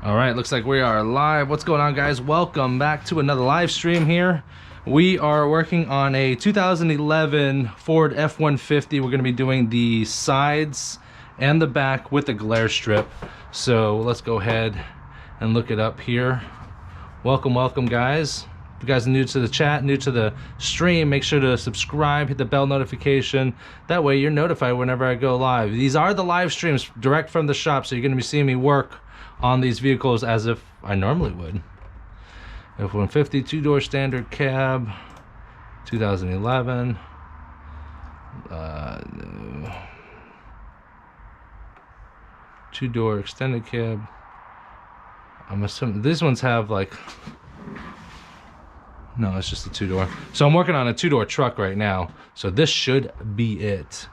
All right, looks like we are live. What's going on, guys? Welcome back to another live stream here. We are working on a 2011 Ford F150. We're going to be doing the sides and the back with the glare strip. So let's go ahead and look it up here. Welcome, guys. If you guys are new to the chat, new to the stream, make sure to subscribe, hit the bell notification. That way you're notified whenever I go live. These are the live streams direct from the shop, so you're going to be seeing me work on these vehicles as if I normally would. F150 two-door standard cab, 2011. No. Two-door extended cab. I'm assuming these ones have like, no, it's just a two-door. So I'm working on a two-door truck right now. So this should be it.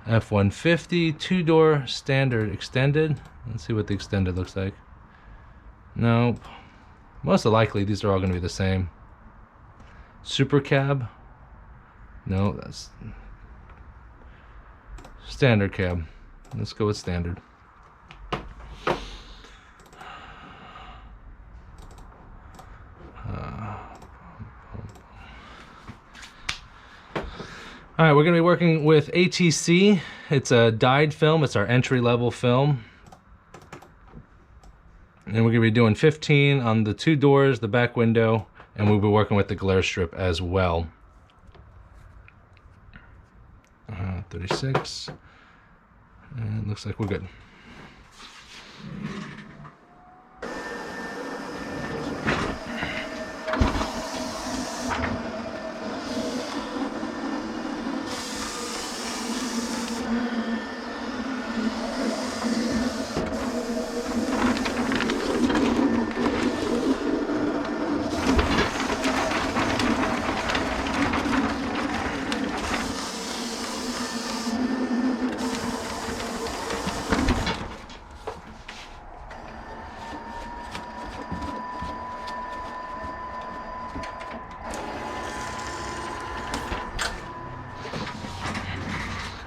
F150 two-door standard extended. Let's see what the extended looks like. Nope. Most likely these are all going to be the same. Super cab. No, that's standard cab. Let's go with standard. All right, we're going to be working with ATC. It's a dyed film. It's our entry-level film. And we're going to be doing 15 on the two doors, the back window, and we'll be working with the glare strip as well. 36. And it looks like we're good.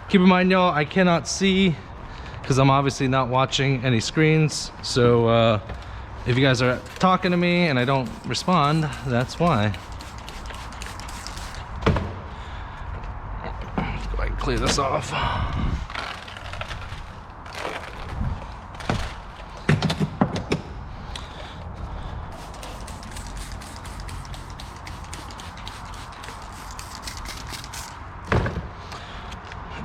Keep in mind, y'all, I cannot see because I'm obviously not watching any screens. So if you guys are talking to me and I don't respond, that's why. Let's go ahead and clear this off.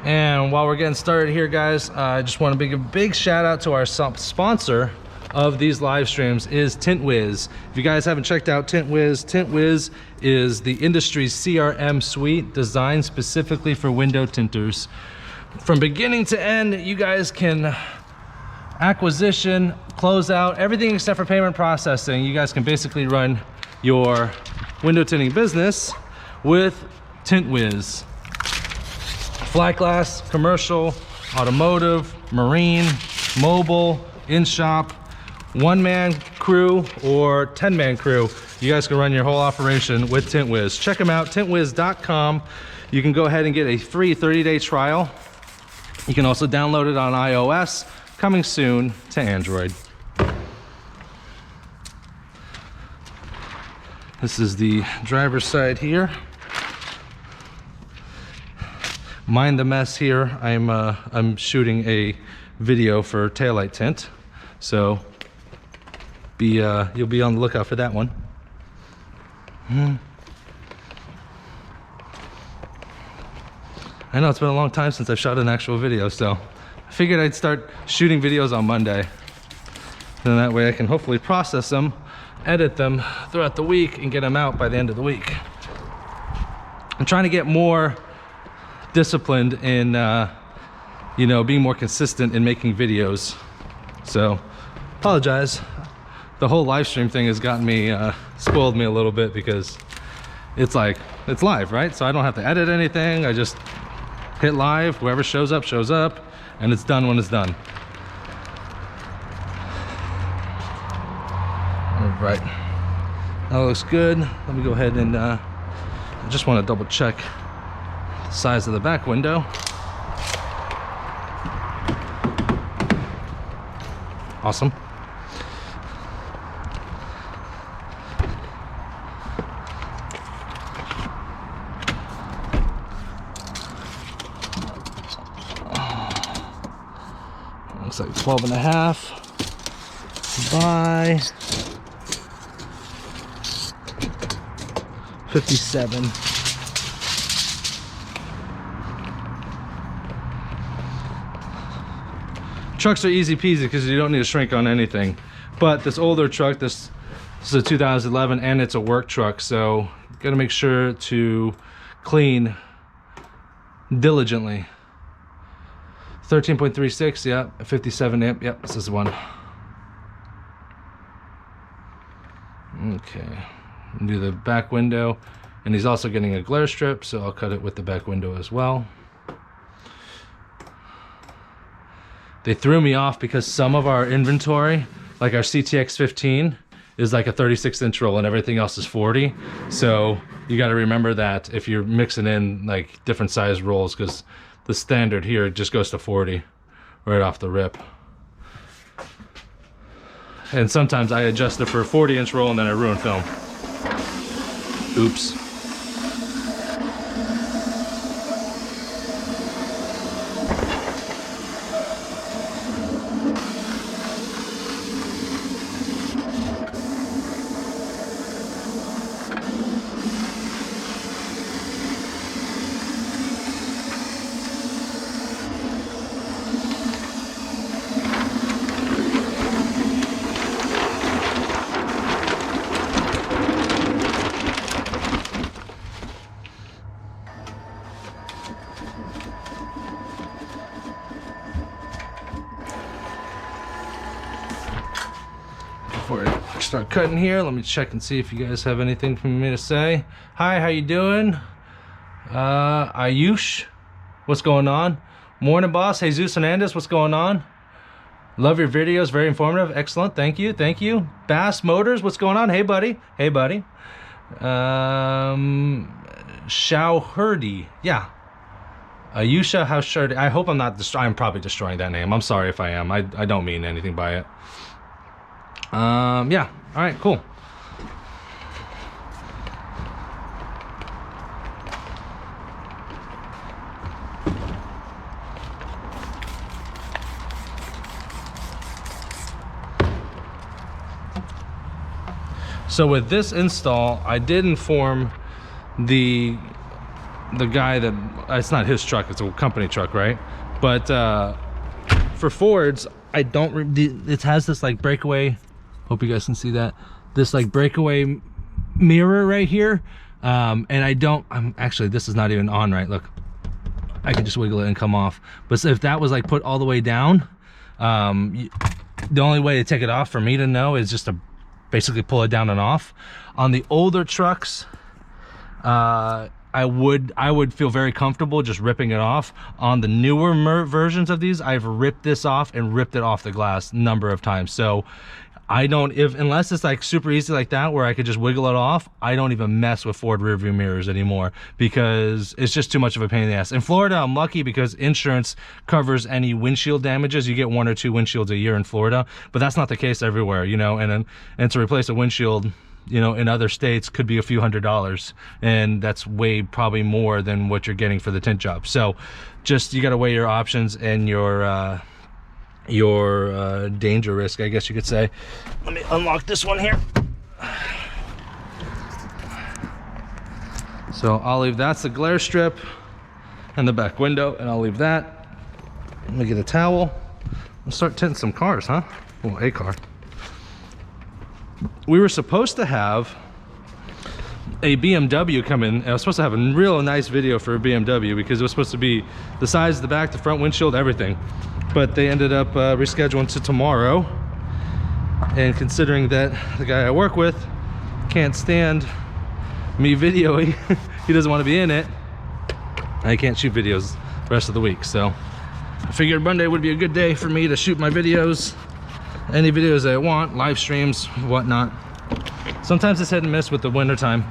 And while we're getting started here, guys, I just want to make a big shout out to our sponsor of these live streams is Tint Wiz. If you guys haven't checked out Tint Wiz is the industry's CRM suite designed specifically for window tinters. From beginning to end, you guys can acquisition, close out, everything except for payment processing. You guys can basically run your window tinting business with Tint Wiz. Flat glass, commercial, automotive, marine, mobile, in-shop, one-man crew or 10-man crew. You guys can run your whole operation with Tint Wiz. Check them out, tintwiz.com. You can go ahead and get a free 30-day trial. You can also download it on iOS, coming soon to Android. This is the driver's side here. Mind the mess here. I'm shooting a video for taillight tint, so you'll be on the lookout for that one. I know it's been a long time since I've shot an actual video, so I figured I'd start shooting videos on Monday. And that way I can hopefully process them, edit them throughout the week, and get them out by the end of the week. I'm trying to get more disciplined in you know, being more consistent in making videos. So apologize, the whole live stream thing has gotten me spoiled me a little bit because it's like it's live, right? So I don't have to edit anything. I just hit live, whoever shows up, and it's done when it's done. All right, that looks good. Let me go ahead and I just want to double check the size of the back window. Awesome. Looks like 12.5 by 57. Trucks are easy peasy because you don't need to shrink on anything. But this older truck, this is a 2011 and it's a work truck, so you gotta make sure to clean diligently. 13.36, yeah, 57 amp, yep, this is the one. Okay, do the back window, and he's also getting a glare strip, so I'll cut it with the back window as well. They threw me off because some of our inventory, like our CTX 15, is like a 36-inch roll and everything else is 40. So you got to remember that if you're mixing in like different size rolls, because the standard here just goes to 40 right off the rip. And sometimes I adjust it for a 40-inch roll and then I ruin film. Oops. Before I start cutting here, let me check and see if you guys have anything for me to say. Hi, how you doing? Ayush, what's going on? Morning, boss. Jesus Hernandez, what's going on? Love your videos, very informative. Excellent, thank you, thank you. Bass Motors, what's going on? Hey, buddy. Hey, buddy. Shauherdy, yeah. Ayusha Haushurdi. I hope I'm not I'm probably destroying that name. I'm sorry if I am. I don't mean anything by it. Yeah, all right, cool. So with this install, I did inform the guy that it's not his truck, it's a company truck, right? But for Fords, I don't, it has this like breakaway, hope you guys can see that, this like breakaway mirror right here, and I'm actually, this is not even on, right? Look, I can just wiggle it and come off. But if that was like put all the way down, the only way to take it off for me to know is just to basically pull it down and off. On the older trucks, I would feel very comfortable just ripping it off. On the newer versions of these, I've ripped this off and ripped it off the glass a number of times. So I don't, unless it's like super easy like that where I could just wiggle it off, I don't even mess with Ford rear view mirrors anymore because it's just too much of a pain in the ass. In Florida, I'm lucky because insurance covers any windshield damages. You get 1 or 2 windshields a year in Florida, but that's not the case everywhere, you know, and to replace a windshield, you know, in other states could be a few $100s, and that's way probably more than what you're getting for the tint job. So just, you got to weigh your options and your danger risk, I guess you could say. Let me unlock this one here. So I'll leave, that's the glare strip and the back window, and I'll leave that. Let me get a towel. Let's start tinting some cars, huh? Well, a car. We were supposed to have a BMW come in. I was supposed to have a real nice video for a BMW because it was supposed to be the size, the back, the front windshield, everything. But they ended up rescheduling to tomorrow. And considering that the guy I work with can't stand me videoing, he doesn't want to be in it, I can't shoot videos the rest of the week. So I figured Monday would be a good day for me to shoot my videos. Any videos that I want, live streams, whatnot. Sometimes it's hit and miss with the winter time.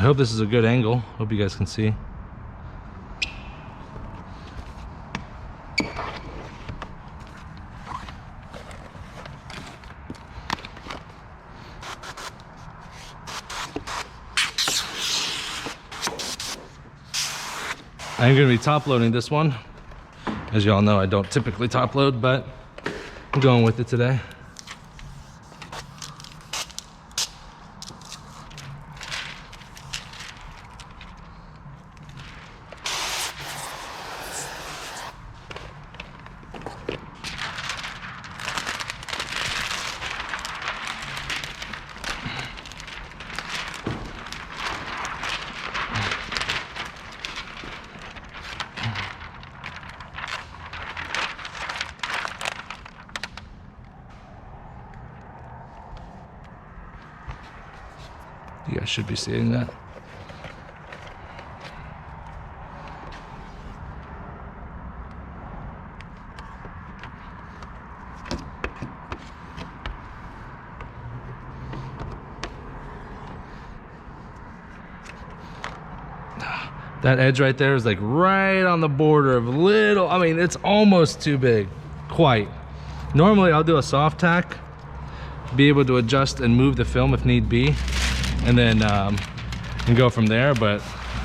I hope this is a good angle. Hope you guys can see. I'm gonna be top loading this one. As you all know, I don't typically top load, but I'm going with it today. You guys should be seeing that. That edge right there is like right on the border of little, I mean, it's almost too big, quite. Normally I'll do a soft tack, be able to adjust and move the film if need be, and then and go from there. But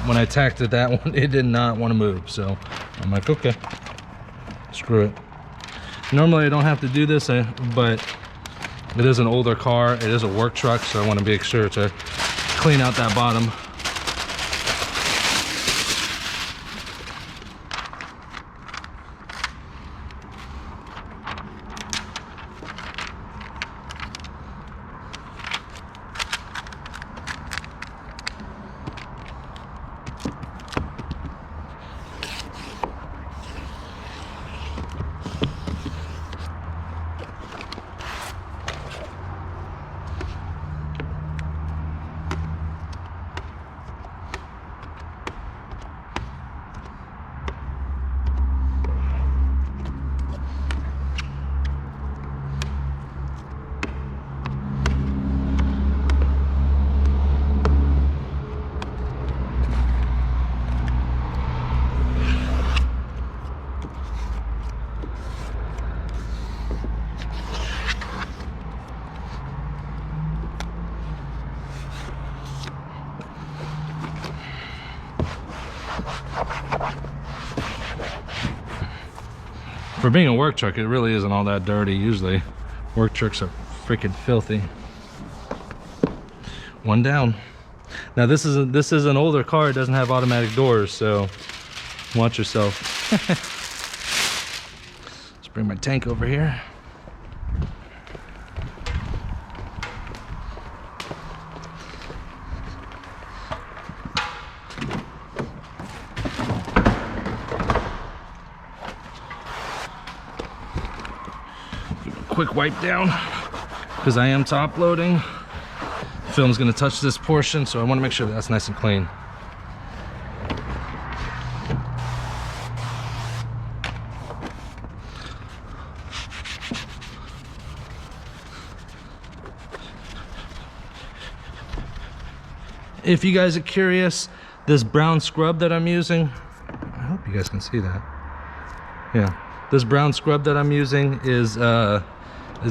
when I tacked it that one, it did not want to move. So I'm like, okay, screw it. Normally I don't have to do this, but it is an older car. It is a work truck, so I want to make sure to clean out that bottom. For being a work truck, it really isn't all that dirty. Usually work trucks are freaking filthy. One down. Now this is an older car. It doesn't have automatic doors, so watch yourself. Let's bring my tank over here. Quick wipe down because I am top loading. Film's gonna touch this portion, so I want to make sure that's nice and clean. If you guys are curious, this brown scrub that I'm using, I hope you guys can see that. Yeah, this brown scrub that I'm using is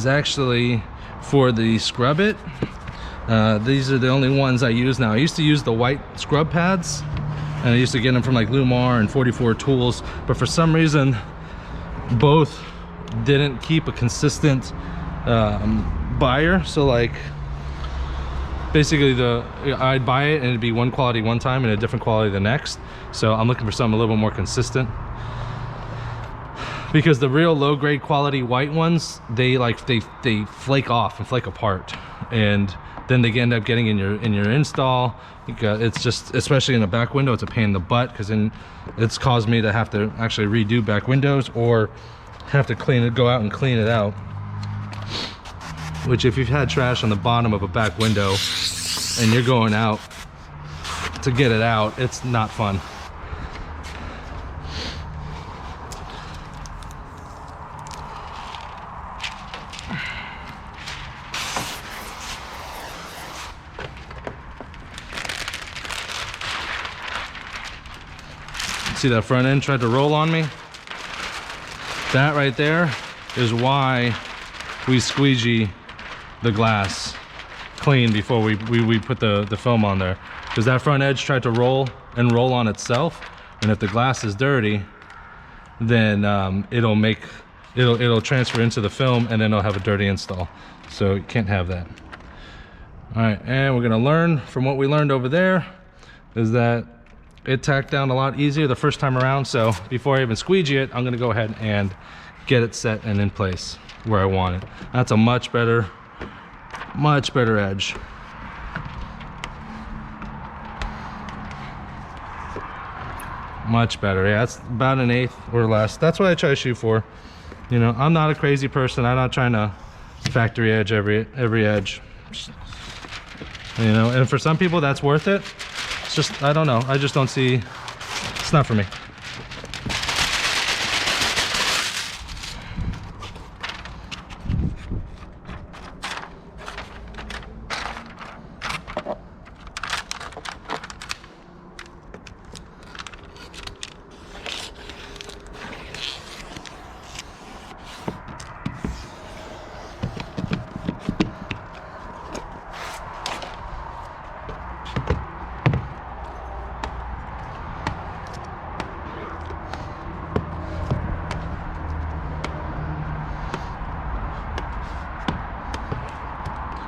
actually for the scrub it. These are the only ones I use now. I used to use the white scrub pads, and I used to get them from like Lumar and 44 Tools, but for some reason both didn't keep a consistent buyer. So like basically I'd buy it and it'd be one quality one time and a different quality the next. So I'm looking for something a little bit more consistent, because the real low grade quality white ones, they flake off and flake apart, and then they end up getting in your install. It's just, especially in a back window, it's a pain in the butt, because then it's caused me to have to actually redo back windows or have to go out and clean it out. Which, if you've had trash on the bottom of a back window and you're going out to get it out, it's not fun. See that front end tried to roll on me? That right there is why we squeegee the glass clean before we put the film on there, because that front edge tried to roll on itself, and if the glass is dirty, then it'll transfer into the film, and then it'll have a dirty install. So you can't have that. All right, and we're gonna learn from what we learned over there, is that it tacked down a lot easier the first time around. So before I even squeegee it, I'm gonna go ahead and get it set and in place where I want it. That's a much better edge. Much better. Yeah, that's about 1/8 or less. That's what I try to shoot for. You know, I'm not a crazy person. I'm not trying to factory edge every edge. You know, and for some people that's worth it. It's just, I don't know. I just don't see, it's not for me.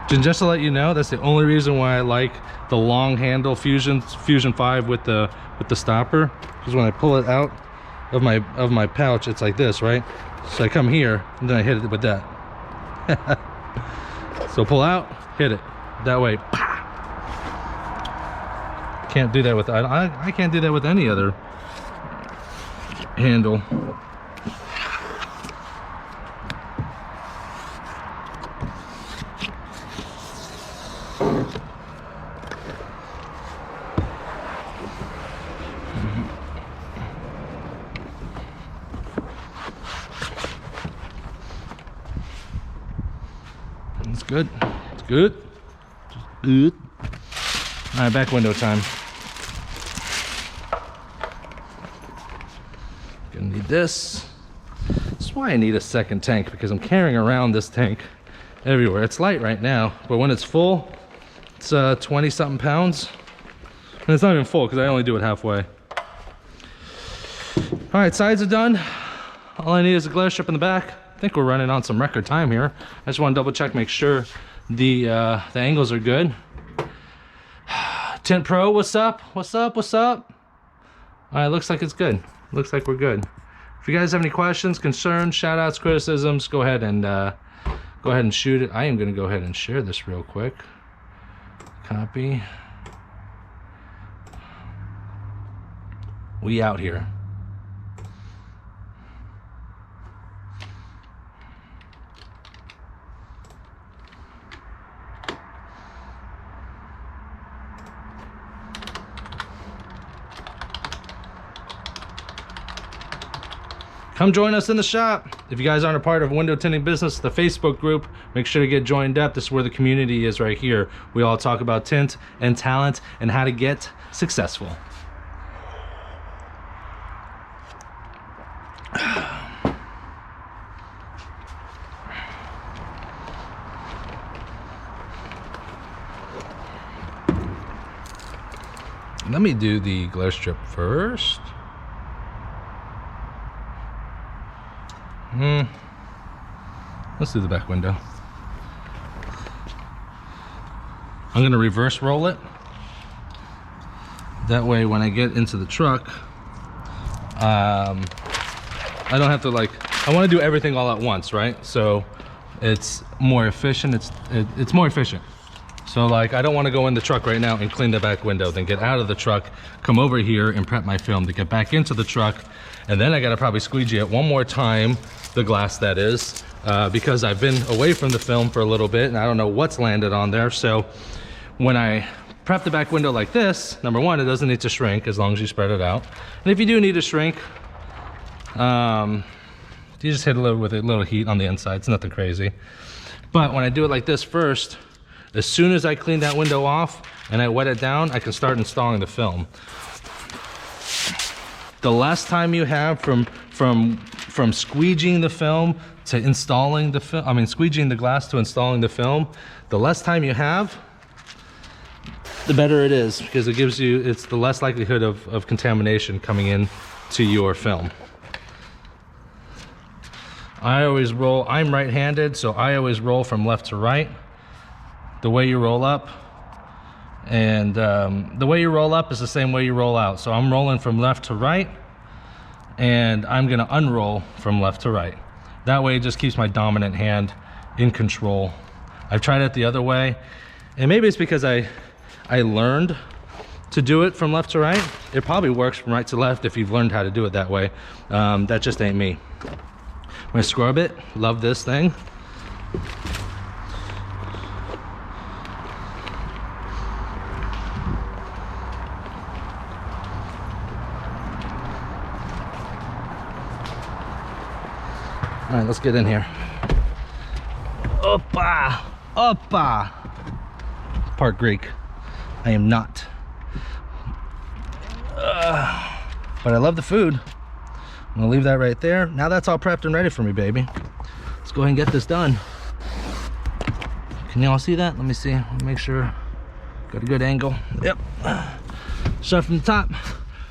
And just to let you know, that's the only reason why I like the long handle Fusion 5 with the stopper, because when I pull it out of my pouch, it's like this, right? So I come here and then I hit it with that. So pull out, hit it that way. Can't do that with I can't do that with any other handle. It's good. It's good. Just good. All right, back window time. Gonna need this. That's why I need a second tank, because I'm carrying around this tank everywhere. It's light right now, but when it's full, it's 20 something pounds. And it's not even full because I only do it halfway. All right, sides are done. All I need is a glare strip in the back. I think we're running on some record time here. I just want to double check, make sure the angles are good. Tint Pro, what's up? What's up? What's up? All right, looks like it's good. Looks like we're good. If you guys have any questions, concerns, shout outs, criticisms, go ahead and shoot it. I am gonna go ahead and share this real quick. Copy. We out here. Come join us in the shop. If you guys aren't a part of Window Tinting Business, the Facebook group, make sure to get joined up. This is where the community is right here. We all talk about tint and talent and how to get successful. Let me do the glare strip first. Let's do the back window. I'm gonna reverse roll it. That way when I get into the truck, I don't have to I wanna do everything all at once, right? So it's more efficient, it's more efficient. So I don't wanna go in the truck right now and clean the back window, then get out of the truck, come over here and prep my film to get back into the truck, and then I gotta probably squeegee it one more time, the glass that is, because I've been away from the film for a little bit and I don't know what's landed on there. So when I prep the back window like this, number one, it doesn't need to shrink as long as you spread it out. And if you do need to shrink, you just hit it with a little heat on the inside. It's nothing crazy. But when I do it like this first, as soon as I clean that window off and I wet it down, I can start installing the film. The less time you have from squeegeeing the film to installing the film, I mean squeegeeing the glass to installing the film, the less time you have, the better it is, because it gives you, it's the less likelihood of contamination coming in to your film. I always roll, I'm right-handed, so I always roll from left to right, the way you roll up. And the way you roll up is the same way you roll out. So I'm rolling from left to right, and I'm gonna unroll from left to right. That way it just keeps my dominant hand in control. I've tried it the other way, and maybe it's because I learned to do it from left to right. It probably works from right to left if you've learned how to do it that way. That just ain't me. I'm gonna scrub it. Love this thing. All right, let's get in here. Opa! Opa! Part Greek. I am not. But I love the food. I'm gonna leave that right there. Now that's all prepped and ready for me, baby. Let's go ahead and get this done. Can y'all see that? Let me see. Let me make sure. Got a good angle. Yep. Start from the top.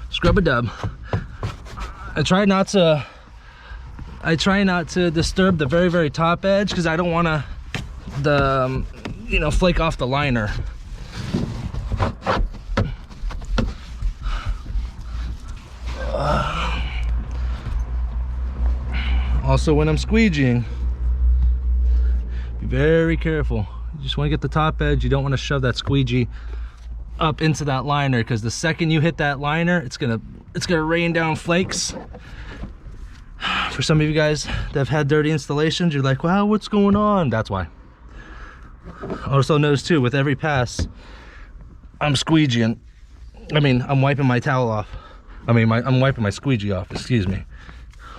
Scrub a dub. I try not to disturb the very, very top edge, because I don't want to, you know, flake off the liner. Also, when I'm squeegeeing, be very careful. You just want to get the top edge. You don't want to shove that squeegee up into that liner, because the second you hit that liner, it's gonna rain down flakes. For some of you guys that have had dirty installations, you're like, wow, what's going on? That's why. Also notice too, with every pass, I'm squeegeeing. I mean, I'm wiping my towel off. I mean, I'm wiping my squeegee off, excuse me.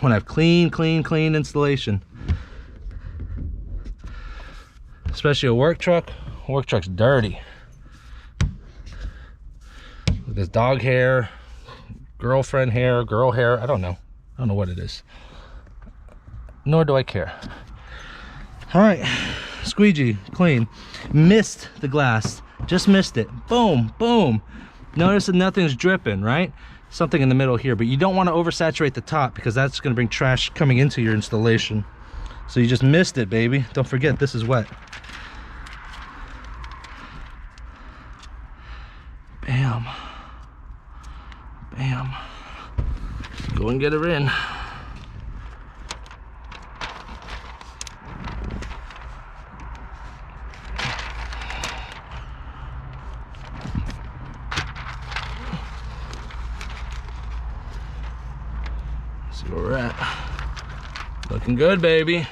When I have clean installation. Especially a work truck. Work truck's dirty. With this dog hair, girlfriend hair, girl hair, I don't know what it is. Nor do I care. All right, squeegee, clean. Missed the glass, just missed it. Boom, boom. Notice that nothing's dripping, right? Something in the middle here, but you don't want to oversaturate the top, because that's going to bring trash coming into your installation. So you just missed it, baby. Don't forget, this is wet. Bam. Bam. Go and get her in. See where we're at. Looking good, baby.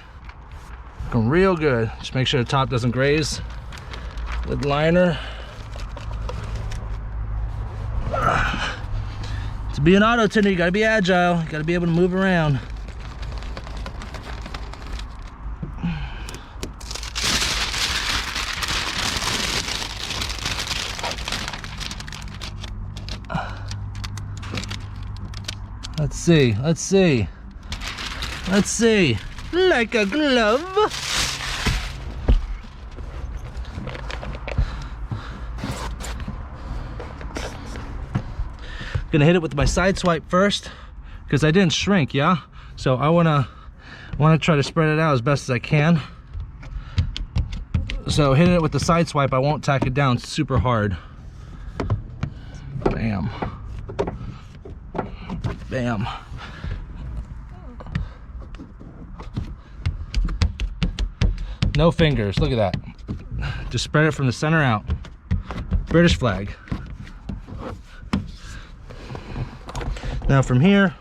Looking real good. Just make sure the top doesn't graze with liner. To be an auto tinter, you gotta be agile. You gotta be able to move around. Let's see, let's see. Let's see. Like a glove. Gonna hit it with my side swipe first, because I didn't shrink, yeah? So I wanna try to spread it out as best as I can. So hitting it with the side swipe, I won't tack it down super hard. Bam. Bam. No fingers, look at that. Just spread it from the center out. British flag. Now from here,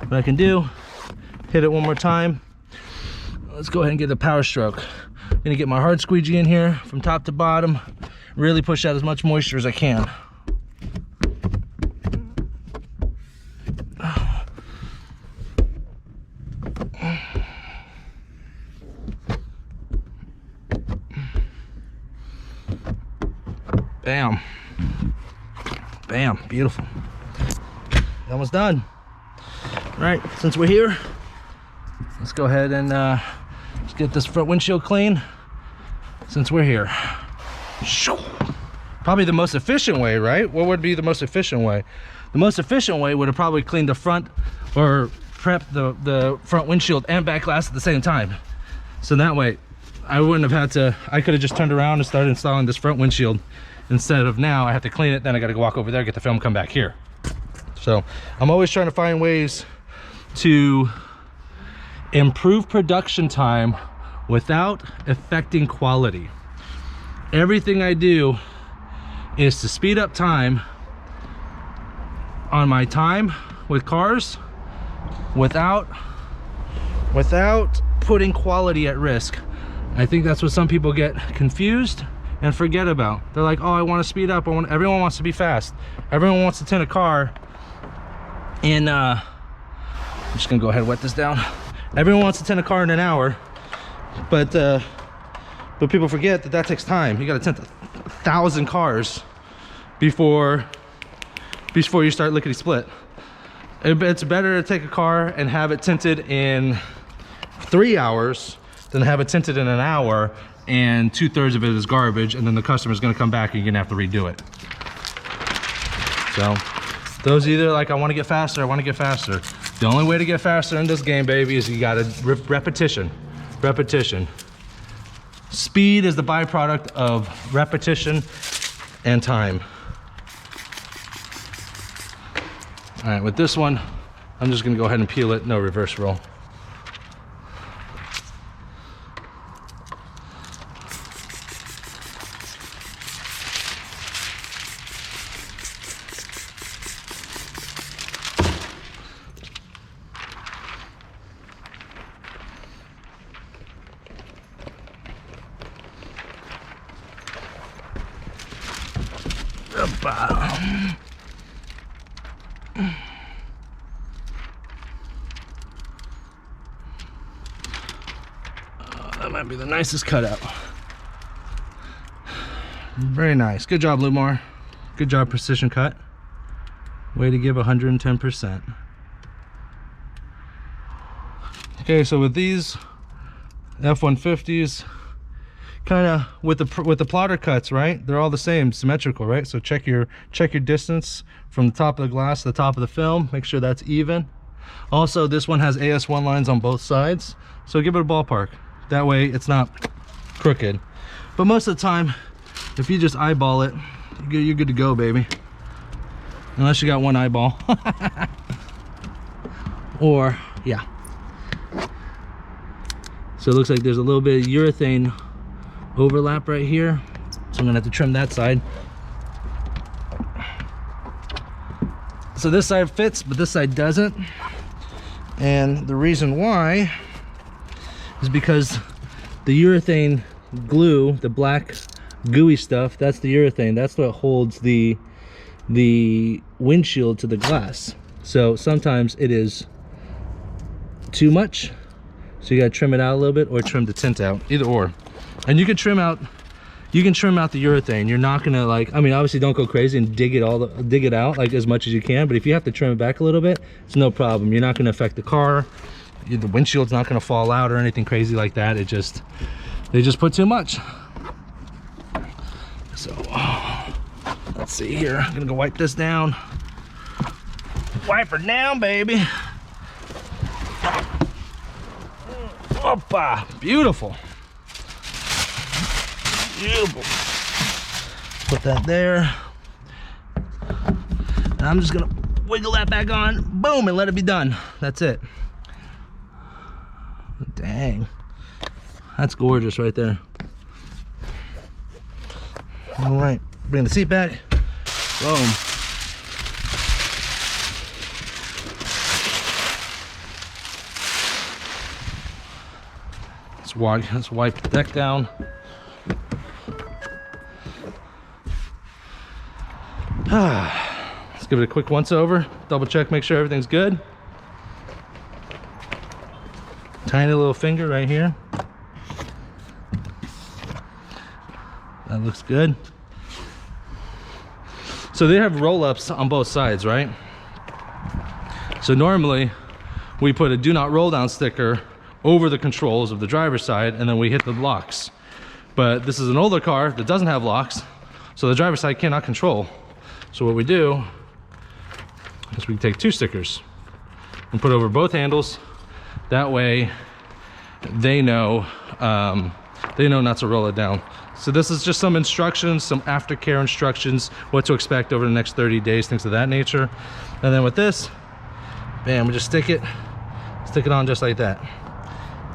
what I can do, hit it one more time. Let's go ahead and get a power stroke. I'm gonna get my hard squeegee in here from top to bottom, really push out as much moisture as I can. Bam. Bam, beautiful. Almost done. Right, since we're here, let's go ahead and let's get this front windshield clean. Since we're here, probably the most efficient way, right? What would be the most efficient way? The most efficient way would have probably cleaned the front or prepped the front windshield and back glass at the same time. So that way I wouldn't have had to, I could have just turned around and started installing this front windshield instead of now I have to clean it, then I got to walk over there, get the film, come back here. So I'm always trying to find ways to improve production time without affecting quality. Everything I do is to speed up time on my time with cars without putting quality at risk. I think that's what some people get confused and forget about. They're like, oh, I want to speed up. Everyone wants to be fast. Everyone wants to tint a car in I'm just gonna go ahead and wet this down. Everyone wants to tint a car in an hour, but people forget that that takes time. You got to tint 1,000 cars before you start lickety split. It's better to take a car and have it tinted in 3 hours than have it tinted in an hour and 2/3 of it is garbage, and then the customer's going to come back and you're going to have to redo it. So those either like, I want to get faster, I want to get faster. The only way to get faster in this game, baby, is you got to repetition. Speed is the byproduct of repetition and time. All right, with this one, I'm just gonna go ahead and peel it, no reverse roll. That might be the nicest cutout. Very nice. Good job, Lumar. Good job, precision cut. Way to give 110%. Okay, so with these F150s, kind of with the plotter cuts, right? They're all the same, symmetrical, right? So check your distance from the top of the glass to the top of the film. Make sure that's even. Also, this one has AS1 lines on both sides, so give it a ballpark. That way it's not crooked. But most of the time, if you just eyeball it, you're good to go, baby. Unless you got one eyeball. Or, yeah. So it looks like there's a little bit of urethane overlap right here. So I'm gonna have to trim that side. So this side fits, but this side doesn't. And the reason why is because the urethane glue, the black gooey stuff, that's the urethane. That's what holds the windshield to the glass. So sometimes it is too much, so you gotta trim it out a little bit or trim the tint out, either or. And you can trim out the urethane. You're not gonna, like, I mean, obviously don't go crazy and dig it out like as much as you can, but if you have to trim it back a little bit, it's no problem. You're not gonna affect the car. The windshield's not gonna fall out or anything crazy like that. They just put too much. So let's see here. I'm gonna go wipe this down. Wipe her down, baby. Opa, beautiful. Beautiful. Put that there. And I'm just gonna wiggle that back on, boom, and let it be done. That's it. Dang, that's gorgeous right there. All right, bring the seat back. Boom. Let's wipe the deck down. Let's give it a quick once over, double check, make sure everything's good. Tiny little finger right here. That looks good. So they have roll-ups on both sides, right? So normally we put a do not roll down sticker over the controls of the driver's side, and then we hit the locks. But this is an older car that doesn't have locks, so the driver's side cannot control. So what we do is we take 2 stickers and put over both handles. That way they know not to roll it down. So this is just some instructions, some aftercare instructions, what to expect over the next 30 days, things of that nature. And then with this, bam, we just stick it on just like that.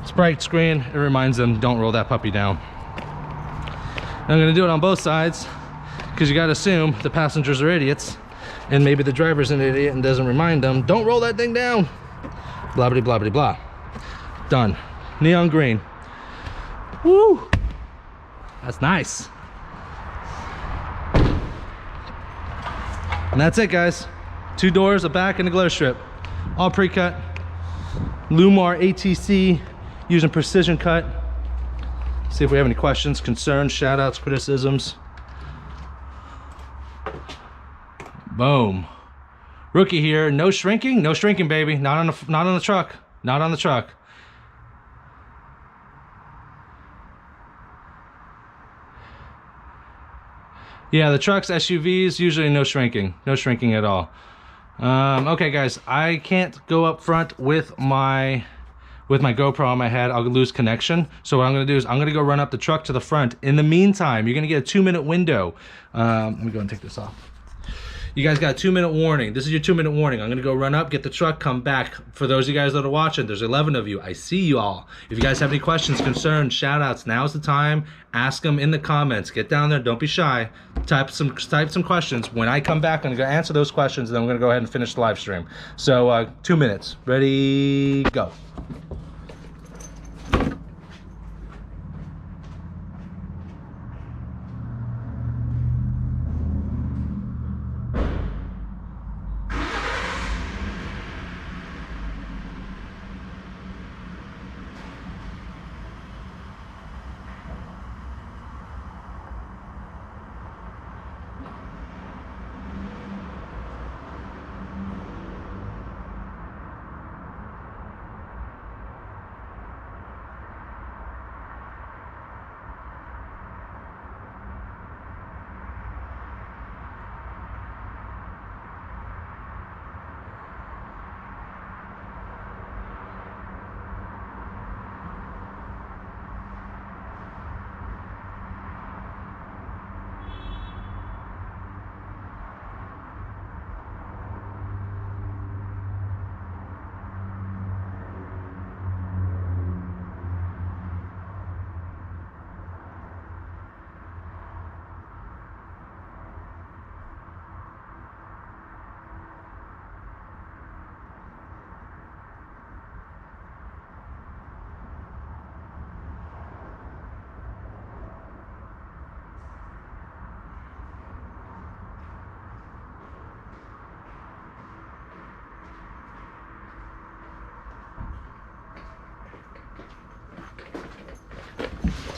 It's bright screen, it reminds them, don't roll that puppy down. And I'm gonna do it on both sides, because you gotta assume the passengers are idiots, and maybe the driver's an idiot and doesn't remind them, don't roll that thing down. Blah, blah, blah, blah, blah. Done. Neon green. Woo! That's nice. And that's it, guys. 2 doors, a back, and a glow strip. All pre-cut. Lumar ATC using precision cut. See if we have any questions, concerns, shout outs, criticisms. Boom. Rookie here. No shrinking? No shrinking, baby. Not on the truck. Not on the truck. Yeah, the trucks, SUVs, usually no shrinking. No shrinking at all. Okay, guys, I can't go up front with my GoPro on my head. I'll lose connection. So what I'm gonna do is I'm gonna go run up the truck to the front. In the meantime, you're gonna get a 2-minute window. Let me go and take this off. You guys got a 2-minute warning. This is your 2-minute warning. I'm gonna go run up, get the truck, come back. For those of you guys that are watching, there's 11 of you. I see you all. If you guys have any questions, concerns, shout outs, now's the time. Ask them in the comments. Get down there, don't be shy. Type some questions. When I come back, I'm gonna answer those questions, and then I'm gonna go ahead and finish the live stream. So 2 minutes. Ready, go.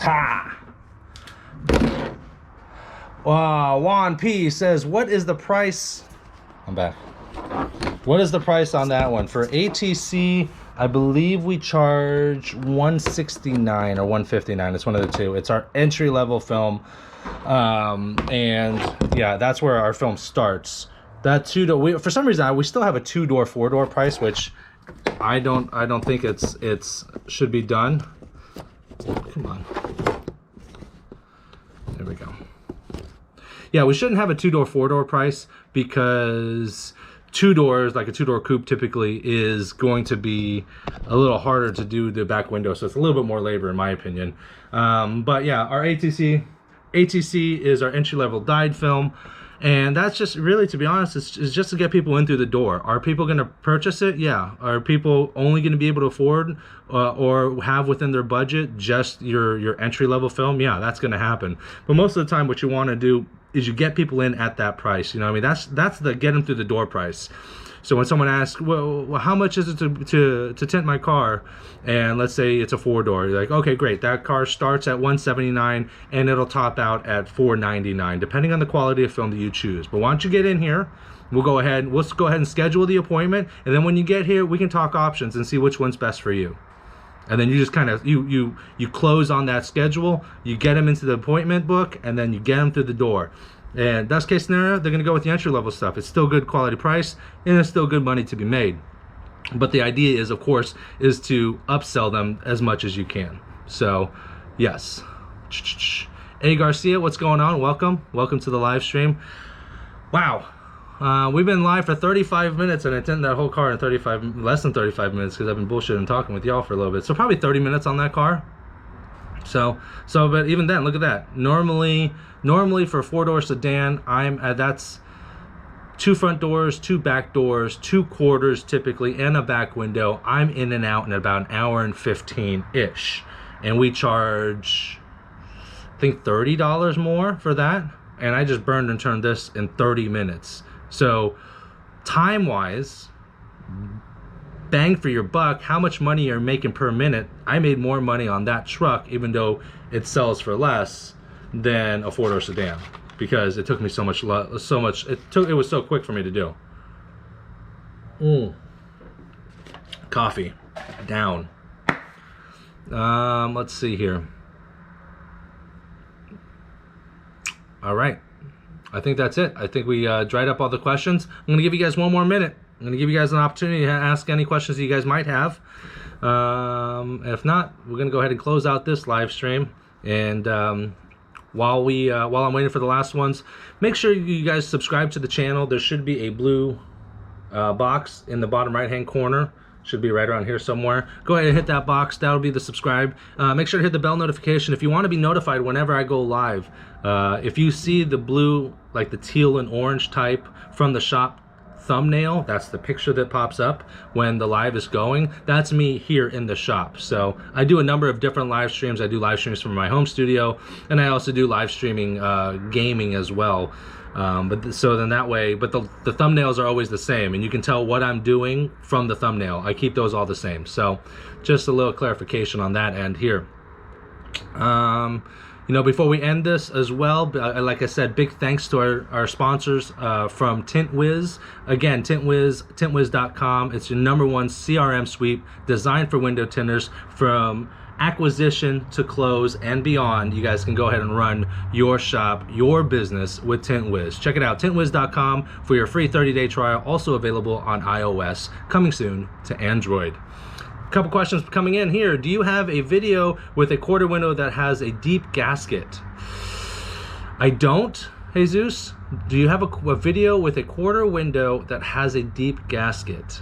Ha! Juan P says, what is the price? I'm back. What is the price on that one? For ATC, I believe we charge $169 or $159. It's one of the two. It's our entry-level film. And yeah, that's where our film starts. That 2-door, for some reason, we still have a 2-door, 4-door price, which I don't think it's should be done. Come on. There we go. Yeah, we shouldn't have a 2-door, 4-door price, because 2 doors, like a 2-door coupe, typically is going to be a little harder to do the back window, so it's a little bit more labor in my opinion. But yeah, our ATC is our entry-level dyed film, and that's just really, to be honest, it's just to get people in through the door. Are people going to purchase it? Yeah. Are people only going to be able to afford or have within their budget just your entry-level film? Yeah, that's going to happen. But most of the time, what you want to do is you get people in at that price. You know what I mean? That's the get them through the door price. So when someone asks, well, how much is it to tint my car? And let's say it's a 4-door. You're like, okay, great. That car starts at $179 and it'll top out at $499, depending on the quality of film that you choose. But why don't you get in here? We'll go ahead and schedule the appointment. And then when you get here, we can talk options and see which one's best for you. And then you just kind of, you close on that schedule, you get them into the appointment book, and then you get them through the door. And best case scenario, they're gonna go with the entry level stuff. It's still good quality price, and it's still good money to be made. But the idea is, of course, is to upsell them as much as you can. So, yes. Eddie Garcia, what's going on? Welcome to the live stream. Wow. We've been live for 35 minutes, and I tinted that whole car in less than 35 minutes because I've been bullshitting and talking with y'all for a little bit. So probably 30 minutes on that car. So, but even then, look at that. Normally for a 4-door sedan, that's 2 front doors, 2 back doors, 2 quarters typically, and a back window. I'm in and out in about 1 hour and 15-ish. And we charge, I think, $30 more for that. And I just burned and turned this in 30 minutes. So time-wise, bang for your buck, how much money you're making per minute. I made more money on that truck, even though it sells for less than a 4-door sedan, because it took me it was so quick for me to do. Coffee down. Let's see here. All right, I think that's it. I think we dried up all the questions. I'm gonna give you guys 1 more minute. I'm gonna give you guys an opportunity to ask any questions that you guys might have. If not, we're gonna go ahead and close out this live stream. And while I'm waiting for the last ones, make sure you guys subscribe to the channel. There should be a blue box in the bottom right-hand corner. Should be right around here somewhere. Go ahead and hit that box. That'll be the subscribe. Make sure to hit the bell notification if you want to be notified whenever I go live. If you see the blue, like the teal and orange type from the shop thumbnail, that's the picture that pops up when the live is going. That's me here in the shop. So I do a number of different live streams. I do live streams from my home studio, and I also do live streaming gaming as well. So then that way, but the thumbnails are always the same, and you can tell what I'm doing from the thumbnail. I keep those all the same. So just a little clarification on that end here. You know, before we end this as well, like I said, big thanks to our sponsors from Tint Wiz. Again, Tint Wiz, tintwiz.com. It's your #1 CRM suite designed for window tinters. From acquisition to close and beyond, you guys can go ahead and run your shop, your business with Tint Wiz. Check it out, tintwiz.com for your free 30-day trial, also available on iOS, coming soon to Android. A couple questions coming in here. Do you have a video with a quarter window that has a deep gasket? I don't, Jesus. Do you have a video with a quarter window that has a deep gasket?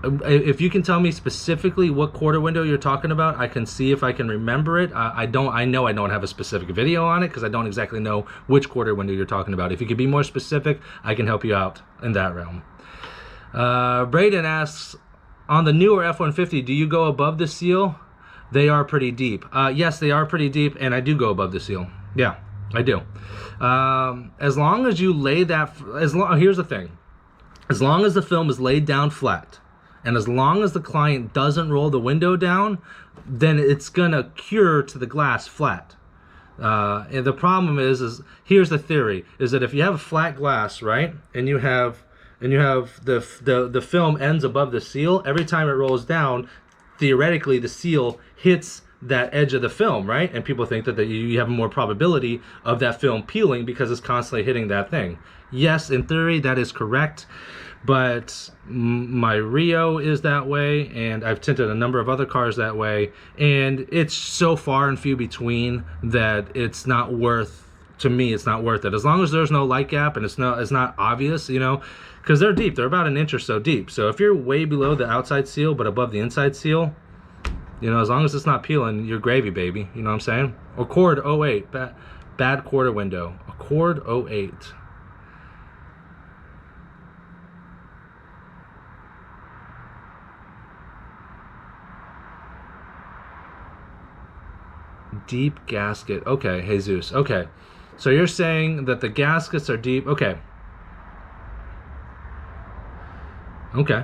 If you can tell me specifically what quarter window you're talking about, I can see if I can remember it. I know I don't have a specific video on it because I don't exactly know which quarter window you're talking about. If you could be more specific, I can help you out in that realm. Braden asks, on the newer F150, do you go above the seal? They are pretty deep. Yes, they are pretty deep, and I do go above the seal. Yeah, I do. As long as you lay that, here's the thing. As long as the film is laid down flat, and as long as the client doesn't roll the window down, then it's gonna cure to the glass flat. And the problem is here's the theory, is that if you have a flat glass, right, and you have the film ends above the seal, every time it rolls down, theoretically the seal hits that edge of the film, right? And people think that you have more probability of that film peeling because it's constantly hitting that thing. Yes, in theory, that is correct. But my Rio is that way, and I've tinted a number of other cars that way, and it's so far and few between that it's not worth, to me, it's not worth it. As long as there's no light gap and it's not obvious, you know, because they're deep. They're about 1 inch or so deep. So if you're way below the outside seal but above the inside seal, you know, as long as it's not peeling, you're gravy, baby. You know what I'm saying? Accord 08, bad quarter window. Accord 08. Deep gasket. Okay, Jesus. Okay. So you're saying that the gaskets are deep. Okay. Okay.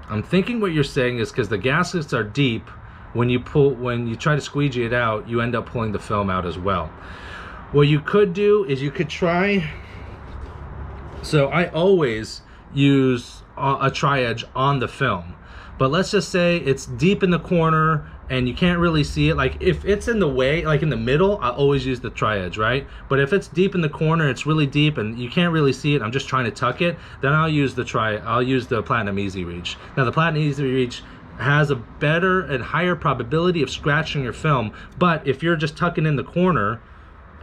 I'm thinking what you're saying is because the gaskets are deep, when you try to squeegee it out, you end up pulling the film out as well. What you could do is you could try, so I always use a tri-edge on the film, but let's just say it's deep in the corner and you can't really see it. Like if it's in the way, like in the middle, I always use the tri-edge, right? But if it's deep in the corner, it's really deep and you can't really see it, I'm just trying to tuck it, then I'll use the Platinum Easy Reach. Now the Platinum Easy Reach has a better and higher probability of scratching your film, but if you're just tucking in the corner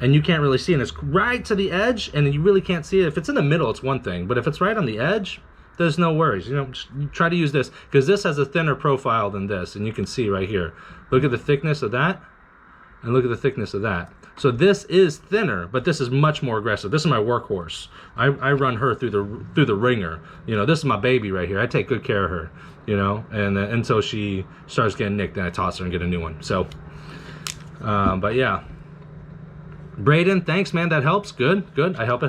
and you can't really see it and it's right to the edge and you really can't see it, if it's in the middle it's one thing, but if it's right on the edge, there's no worries. You know, just try to use this because this has a thinner profile than this, and you can see right here. Look at the thickness of that, and look at the thickness of that. So this is thinner, but this is much more aggressive. This is my workhorse. I run her through the ringer. You know, this is my baby right here. I take good care of her. You know, and until she starts getting nicked, then I toss her and get a new one. So, but yeah. Braden, thanks, man. That helps. Good. I hope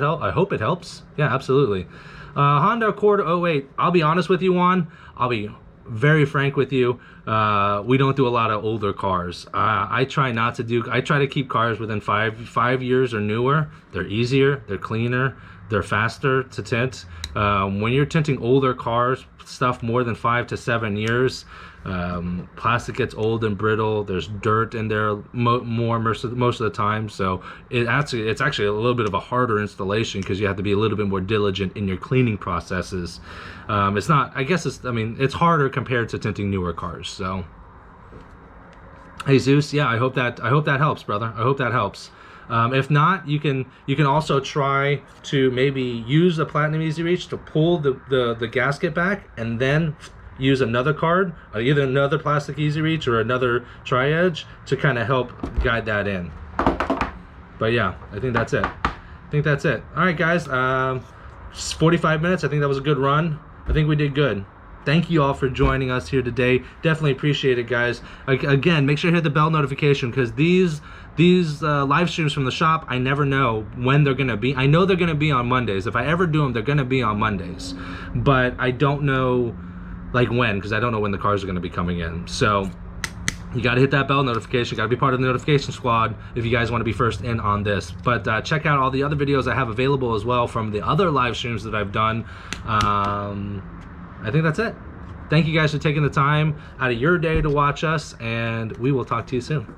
it helps. Yeah, absolutely. Honda Accord 08. I'll be honest with you, Juan. I'll be very frank with you. We don't do a lot of older cars. I try to keep cars within five years or newer. They're easier, they're cleaner, they're faster to tint. When you're tinting older cars, stuff more than 5 to 7 years, plastic gets old and brittle. There's dirt in there most of the time, so it's actually a little bit of a harder installation because you have to be a little bit more diligent in your cleaning processes. It's not, I guess it's harder compared to tinting newer cars. So hey Zeus, yeah, I hope that helps, brother. I hope that helps. If not, you can also try to maybe use the Platinum Easy Reach to pull the gasket back and then use another card, either another plastic Easy Reach or another tri-edge to kind of help guide that in. But yeah, I think that's it. All right, guys, 45 minutes. I think that was a good run. I think we did good. Thank you all for joining us here today. Definitely appreciate it, guys. Again, make sure to hit the bell notification because these live streams from the shop, I never know when they're gonna be. I know they're gonna be on Mondays. If I ever do them, they're gonna be on Mondays, but I don't know like when, because I don't know when the cars are gonna be coming in. So you gotta hit that bell notification, gotta be part of the notification squad if you guys wanna be first in on this. But check out all the other videos I have available as well from the other live streams that I've done. I think that's it. Thank you guys for taking the time out of your day to watch us, and we will talk to you soon.